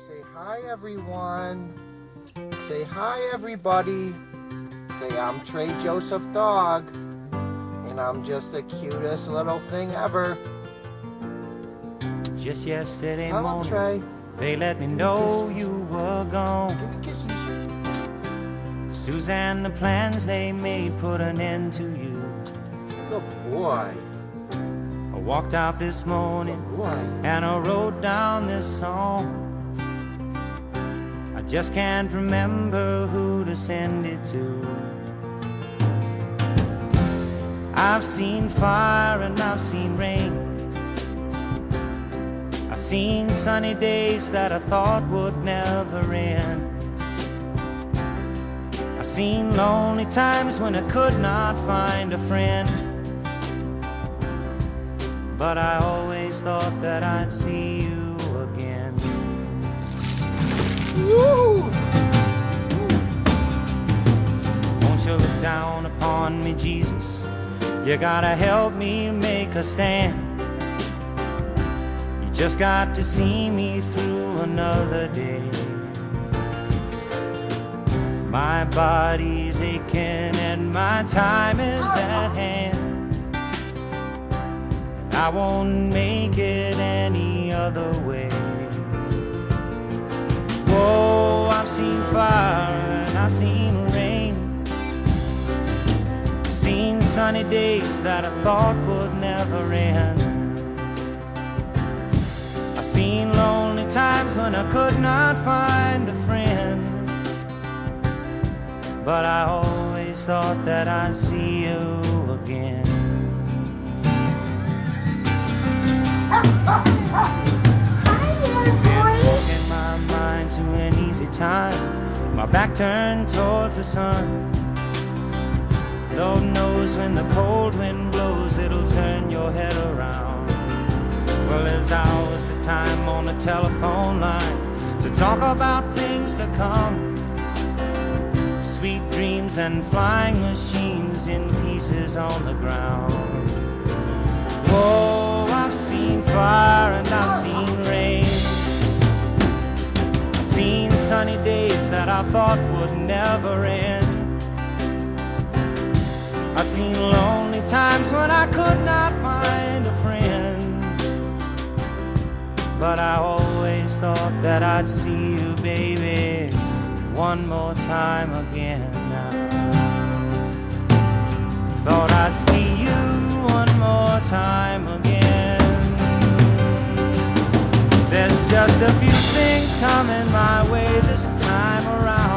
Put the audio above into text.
Say hi, everyone. Say hi, everybody. Say, I'm Trey Joseph Dog, and I'm just the cutest little thing ever. Just yesterday Hello, morning, Trey. they let me know you were gone. Give me kisses. Suzanne, the plans they made put an end to you. Good boy. I walked out this morning Good boy. and I wrote down this song. I just can't remember who to send it to. I've seen fire and I've seen rain. I've seen sunny days that I thought would never end. I've seen lonely times when I could not find a friend. But I always thought that I'd see you again. Woo! Won't you look down upon me, Jesus? You gotta help me make a stand. You just got to see me through another day. My body's aching and my time is at hand. I won't make it any other way. Whoa, I've seen fire and I've seen rain. I've seen sunny days that I thought would never end. I've seen lonely times when I could not find a friend. But I always thought that I'd see you again. Been walking my mind to an easy time, my back turned towards the sun. Lord knows when the cold wind blows, it'll turn your head around. Well, there's hours of time on the telephone line to talk about things to come. Sweet dreams and flying machines in pieces on the ground. Whoa, I've seen fire and I've seen rain. I've seen sunny days that I thought would never end. I've seen lonely times when I could not find a friend. But I always thought that I'd see you, baby, one more time again now. Thought I'd see you one more time again. There's just a few things coming my way this time around.